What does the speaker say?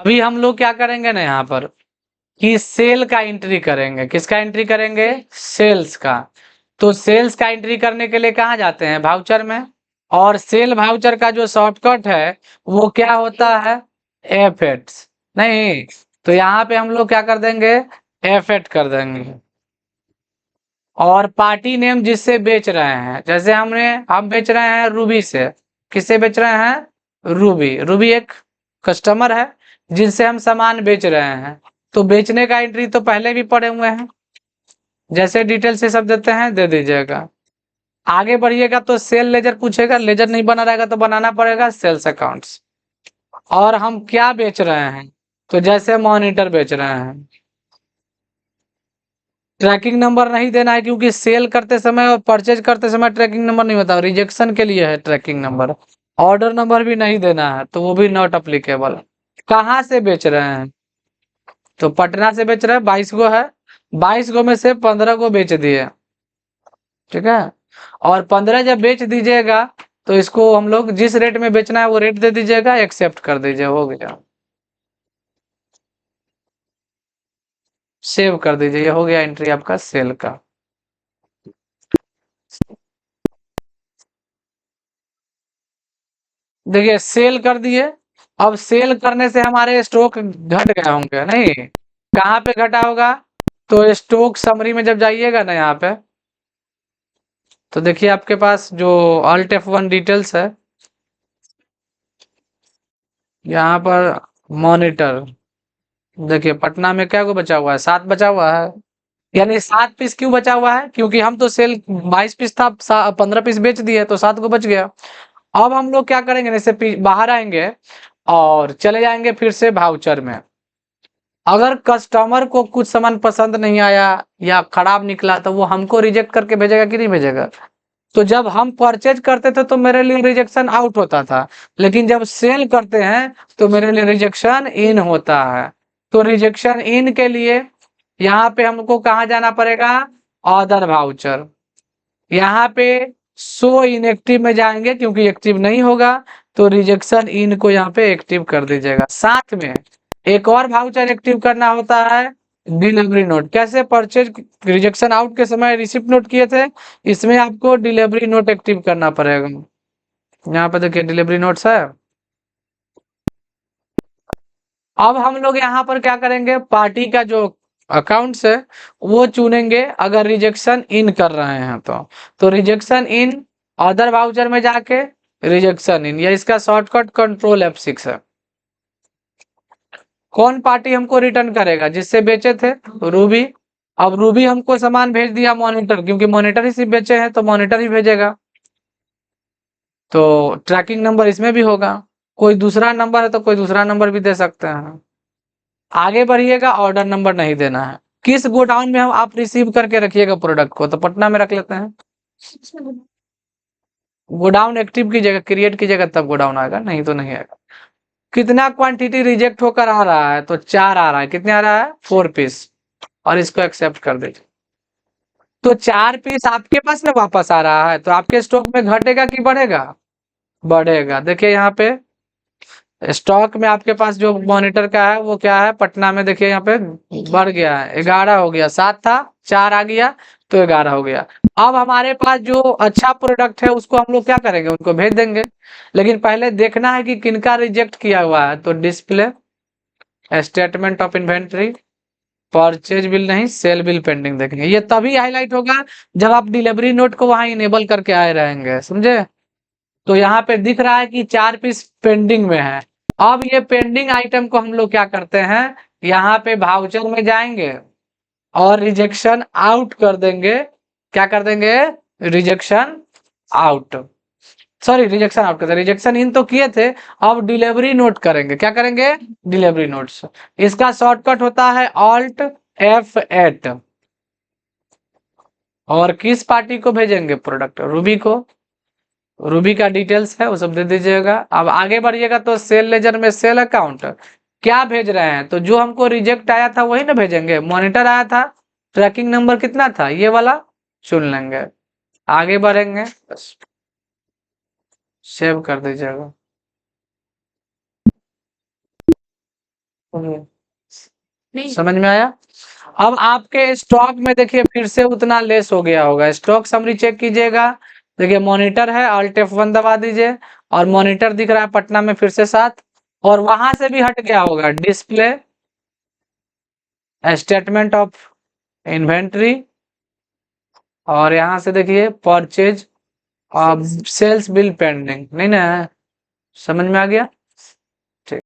अभी हम लोग क्या करेंगे ना यहाँ पर कि सेल का एंट्री करेंगे। किसका एंट्री करेंगे? सेल्स का। तो सेल्स का एंट्री करने के लिए कहाँ जाते हैं? वाउचर में। और सेल वाउचर का जो शॉर्टकट है वो क्या होता है? F8। नहीं, तो यहाँ पे हम लोग क्या कर देंगे? F8 कर देंगे। और पार्टी नेम जिससे बेच रहे हैं, जैसे हम बेच रहे हैं रूबी से। किससे बेच रहे हैं? रूबी। रूबी एक कस्टमर है जिनसे हम सामान बेच रहे हैं। तो बेचने का एंट्री तो पहले भी पड़े हुए हैं। जैसे डिटेल से सब देते हैं, दे दीजिएगा। आगे बढ़िएगा तो सेल लेजर पूछेगा, लेजर नहीं बना रहेगा तो बनाना पड़ेगा सेल्स अकाउंट्स। और हम क्या बेच रहे हैं? तो जैसे मॉनिटर बेच रहे हैं। ट्रैकिंग नंबर नहीं देना है, क्योंकि सेल करते समय और परचेज करते समय ट्रैकिंग नंबर नहीं होता, रिजेक्शन के लिए है ट्रैकिंग नंबर। ऑर्डर नंबर भी नहीं देना है, तो वो भी नॉट अप्लीकेबल। कहाँ से बेच रहे हैं? तो पटना से बेच रहे हैं, 22 गो है। 22 गो में से 15 को बेच दिए। ठीक है। और 15 जब बेच दीजिएगा तो इसको हम लोग जिस रेट में बेचना है वो रेट दे दीजिएगा, एक्सेप्ट कर दीजिए, हो गया। सेव कर दीजिए, ये हो गया एंट्री आपका सेल का। देखिए सेल कर दिए। अब सेल करने से हमारे स्टॉक घट गए होंगे, नहीं? कहाँ पे घटा होगा? तो स्टॉक समरी में जब जाइएगा ना यहाँ पे, तो देखिए आपके पास जो Alt F1 डिटेल्स है, यहाँ पर मॉनिटर। देखिए पटना में क्या को बचा हुआ है? 7 बचा हुआ है। यानी 7 पीस क्यों बचा हुआ है? क्योंकि हम तो सेल 22 पीस था, 15 पीस बेच दिए तो 7 को बच गया। अब हम लोग क्या करेंगे? जैसे बाहर आएंगे और चले जाएंगे फिर से भाउचर में। अगर कस्टमर को कुछ सामान पसंद नहीं आया या खराब निकला तो वो हमको रिजेक्ट करके भेजेगा कि नहीं भेजेगा? तो जब हम परचेज करते थे तो मेरे लिए रिजेक्शन आउट होता था, लेकिन जब सेल करते हैं तो मेरे लिए रिजेक्शन इन होता है। तो रिजेक्शन इन के लिए यहाँ पे हमको कहाँ जाना पड़ेगा? Order voucher. यहाँ पे शो इनएक्टिव में जाएंगे क्योंकि एक्टिव नहीं होगा। तो रिजेक्शन इन को यहाँ पे एक्टिव कर दीजिएगा। साथ में एक और वाउचर एक्टिव करना होता है, डिलीवरी नोट। कैसे? परचेज रिजेक्शन आउट के समय रिसिप्ट नोट किए थे, इसमें आपको डिलीवरी नोट एक्टिव करना पड़ेगा। यहाँ पे देखिए डिलीवरी नोट्स है। अब हम लोग यहाँ पर क्या करेंगे? पार्टी का जो अकाउंट्स है वो चुनेंगे, अगर रिजेक्शन इन कर रहे हैं तो रिजेक्शन इन अदर वाउचर में जाके रिजेक्शन इन, या इसका शॉर्टकट कंट्रोल F6 है। कौन पार्टी हमको रिटर्न करेगा? जिससे बेचे थे, रूबी। अब रूबी हमको सामान भेज दिया मॉनिटर, क्योंकि मॉनिटर ही सिर्फ बेचे हैं तो मॉनिटर ही भेजेगा। तो ट्रैकिंग नंबर इसमें भी होगा। कोई दूसरा नंबर है तो कोई दूसरा नंबर भी दे सकते हैं। आगे बढ़िएगा, ऑर्डर नंबर नहीं देना है। किस गोडाउन में हम आप रिसीव करके रखिएगा प्रोडक्ट को? तो पटना में रख लेते हैं। गोडाउन एक्टिव की जगह क्रिएट की जगह तब गोडाउन आएगा, नहीं तो नहीं आएगा। कितना क्वांटिटी रिजेक्ट होकर आ रहा है? तो 4 आ रहा है। कितने आ रहा है? 4 पीस। और इसको एक्सेप्ट कर दीजिए। तो 4 पीस आपके पास में वापस आ रहा है, तो आपके स्टॉक में घटेगा कि बढ़ेगा? बढ़ेगा। देखिए यहाँ पे स्टॉक में आपके पास जो मॉनिटर का है वो क्या है? पटना में देखिए यहाँ पे बढ़ गया है, 11 हो गया। 7 था, 4 आ गया तो 11 हो गया। अब हमारे पास जो अच्छा प्रोडक्ट है उसको हम लोग क्या करेंगे? उनको भेज देंगे। लेकिन पहले देखना है कि किनका रिजेक्ट किया हुआ है। तो display statement of inventory, purchase bill नहीं, सेल बिल पेंडिंग देखेंगे। ये तभी हाईलाइट होगा जब आप डिलीवरी नोट को वहां इनेबल करके आए रहेंगे, समझे? तो यहाँ पे दिख रहा है कि 4 पीस पेंडिंग में है। अब ये पेंडिंग आइटम को हम लोग क्या करते हैं? यहाँ पे वाउचर में जाएंगे और रिजेक्शन आउट कर देंगे। क्या कर देंगे? Rejection out. Sorry, rejection out कर देंगे। रिजेक्शन इन तो किए थे, अब डिलीवरी नोट करेंगे। क्या करेंगे? Delivery notes. इसका शॉर्टकट होता है Alt F8। और किस पार्टी को भेजेंगे प्रोडक्ट? रूबी को। रूबी का डिटेल्स है वो सब दे दीजिएगा। अब आगे बढ़िएगा तो सेल लेजर में सेल अकाउंट क्या भेज रहे हैं? तो जो हमको रिजेक्ट आया था वही ना भेजेंगे। मॉनिटर आया था, ट्रैकिंग नंबर कितना था? ये वाला चुन लेंगे। आगे बढ़ेंगे, बस सेव कर दीजिएगा। समझ में आया? अब आपके स्टॉक में देखिए फिर से उतना लेस हो गया होगा। स्टॉक समरी चेक कीजिएगा, देखिए मॉनिटर है, Alt F1 दबा दीजिए और मॉनिटर दिख रहा है पटना में फिर से 7, और वहां से भी हट गया होगा डिस्प्ले, स्टेटमेंट ऑफ इन्वेंट्री, और यहां से देखिए परचेज, सेल्स बिल पेंडिंग, नहीं ना? समझ में आ गया?